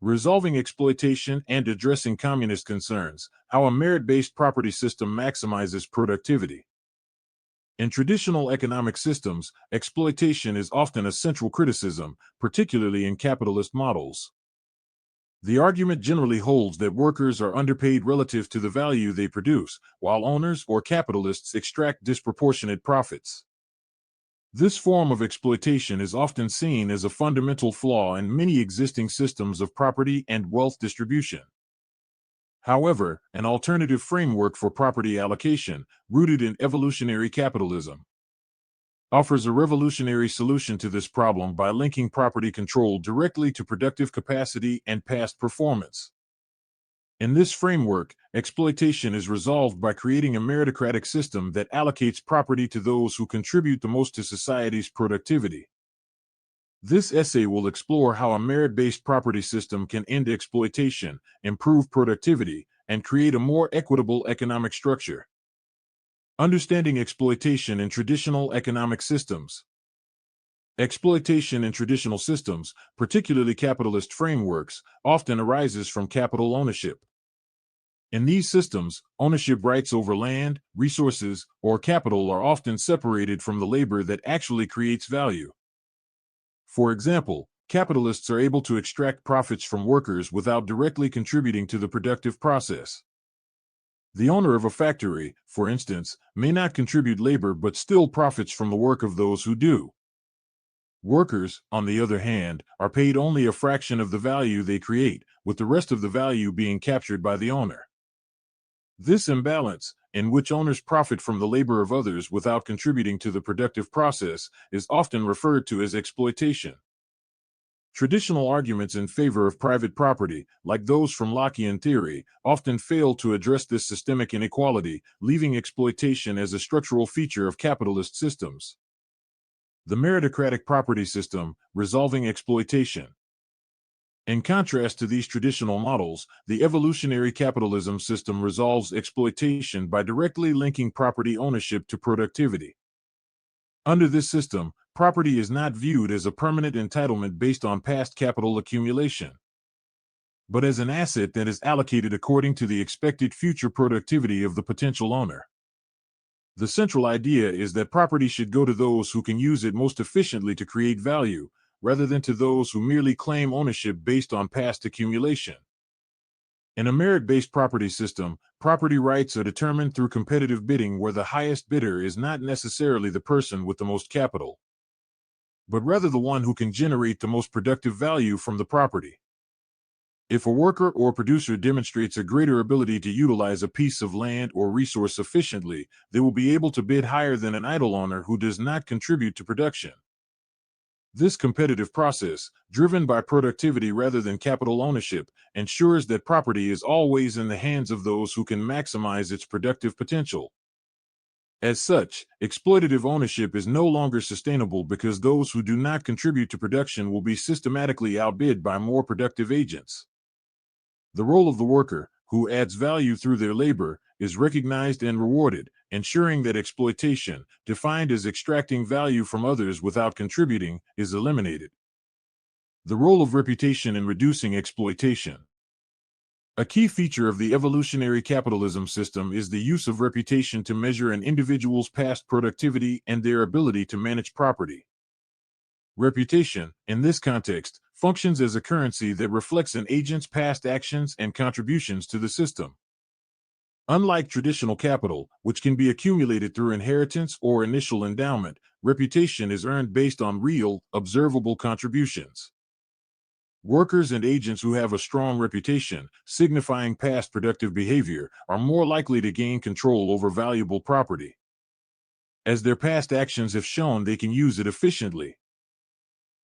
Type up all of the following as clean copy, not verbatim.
Resolving exploitation and addressing communist concerns, how a merit-based property system maximizes productivity. In traditional economic systems, exploitation is often a central criticism, particularly in capitalist models. The argument generally holds that workers are underpaid relative to the value they produce, while owners or capitalists extract disproportionate profits. This form of exploitation is often seen as a fundamental flaw in many existing systems of property and wealth distribution. However, an alternative framework for property allocation, rooted in evolutionary capitalism, offers a revolutionary solution to this problem by linking property control directly to productive capacity and past performance. In this framework, exploitation is resolved by creating a meritocratic system that allocates property to those who contribute the most to society's productivity. This essay will explore how a merit-based property system can end exploitation, improve productivity, and create a more equitable economic structure. Understanding exploitation in traditional economic systems. Exploitation in traditional systems, particularly capitalist frameworks, often arises from capital ownership. In these systems, ownership rights over land, resources, or capital are often separated from the labor that actually creates value. For example, capitalists are able to extract profits from workers without directly contributing to the productive process. The owner of a factory, for instance, may not contribute labor but still profits from the work of those who do. Workers, on the other hand, are paid only a fraction of the value they create, with the rest of the value being captured by the owner. This imbalance, in which owners profit from the labor of others without contributing to the productive process, is often referred to as exploitation. Traditional arguments in favor of private property, like those from Lockean theory, often fail to address this systemic inequality, leaving exploitation as a structural feature of capitalist systems. The meritocratic property system, resolving exploitation. In contrast to these traditional models, the evolutionary capitalism system resolves exploitation by directly linking property ownership to productivity. Under this system, property is not viewed as a permanent entitlement based on past capital accumulation, but as an asset that is allocated according to the expected future productivity of the potential owner. The central idea is that property should go to those who can use it most efficiently to create value, rather than to those who merely claim ownership based on past accumulation. In a merit-based property system, property rights are determined through competitive bidding where the highest bidder is not necessarily the person with the most capital, but rather the one who can generate the most productive value from the property. If a worker or producer demonstrates a greater ability to utilize a piece of land or resource efficiently, they will be able to bid higher than an idle owner who does not contribute to production. This competitive process, driven by productivity rather than capital ownership, ensures that property is always in the hands of those who can maximize its productive potential. As such, exploitative ownership is no longer sustainable because those who do not contribute to production will be systematically outbid by more productive agents. The role of the worker, who adds value through their labor, is recognized and rewarded, ensuring that exploitation, defined as extracting value from others without contributing, is eliminated. The role of reputation in reducing exploitation. A key feature of the evolutionary capitalism system is the use of reputation to measure an individual's past productivity and their ability to manage property. Reputation, in this context, functions as a currency that reflects an agent's past actions and contributions to the system. Unlike traditional capital, which can be accumulated through inheritance or initial endowment, reputation is earned based on real, observable contributions. Workers and agents who have a strong reputation, signifying past productive behavior, are more likely to gain control over valuable property, as their past actions have shown they can use it efficiently.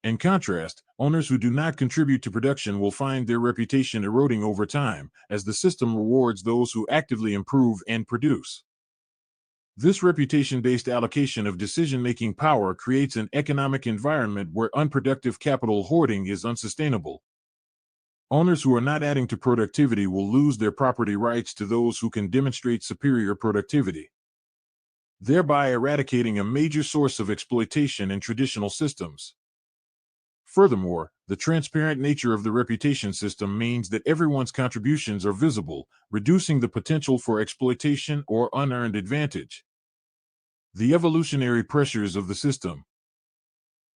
In contrast, owners who do not contribute to production will find their reputation eroding over time, as the system rewards those who actively improve and produce. This reputation-based allocation of decision-making power creates an economic environment where unproductive capital hoarding is unsustainable. Owners who are not adding to productivity will lose their property rights to those who can demonstrate superior productivity, thereby eradicating a major source of exploitation in traditional systems. Furthermore, the transparent nature of the reputation system means that everyone's contributions are visible, reducing the potential for exploitation or unearned advantage. The evolutionary pressures of the system.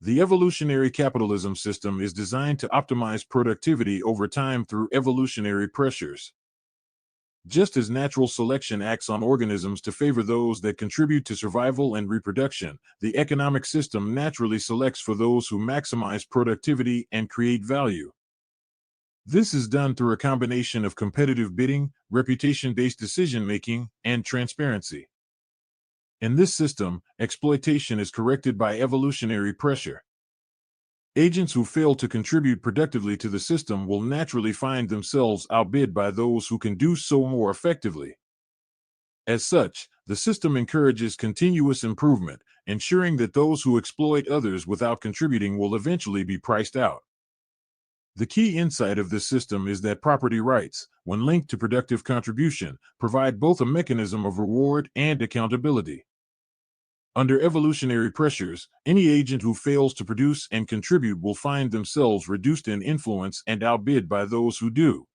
The evolutionary capitalism system is designed to optimize productivity over time through evolutionary pressures. Just as natural selection acts on organisms to favor those that contribute to survival and reproduction, the economic system naturally selects for those who maximize productivity and create value. This is done through a combination of competitive bidding, reputation-based decision-making, and transparency. In this system, exploitation is corrected by evolutionary pressure. Agents who fail to contribute productively to the system will naturally find themselves outbid by those who can do so more effectively. As such, the system encourages continuous improvement, ensuring that those who exploit others without contributing will eventually be priced out. The key insight of this system is that property rights, when linked to productive contribution, provide both a mechanism of reward and accountability. Under evolutionary pressures, any agent who fails to produce and contribute will find themselves reduced in influence and outbid by those who do.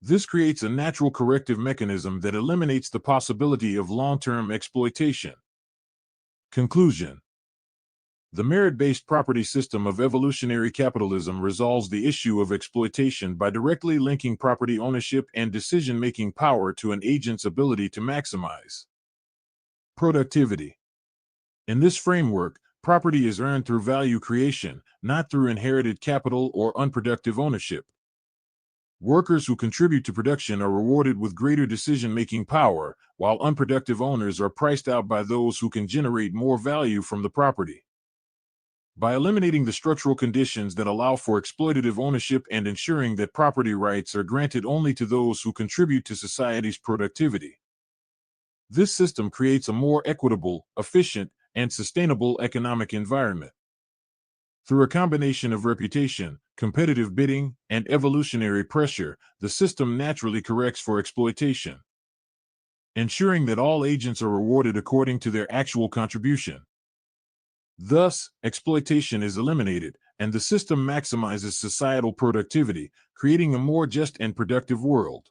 This creates a natural corrective mechanism that eliminates the possibility of long-term exploitation. Conclusion. The merit-based property system of evolutionary capitalism resolves the issue of exploitation by directly linking property ownership and decision-making power to an agent's ability to maximize productivity. In this framework, property is earned through value creation, not through inherited capital or unproductive ownership. Workers who contribute to production are rewarded with greater decision-making power, while unproductive owners are priced out by those who can generate more value from the property. By eliminating the structural conditions that allow for exploitative ownership and ensuring that property rights are granted only to those who contribute to society's productivity, this system creates a more equitable, efficient, and sustainable economic environment. Through a combination of reputation, competitive bidding, and evolutionary pressure, the system naturally corrects for exploitation, ensuring that all agents are rewarded according to their actual contribution. Thus, exploitation is eliminated, and the system maximizes societal productivity, creating a more just and productive world.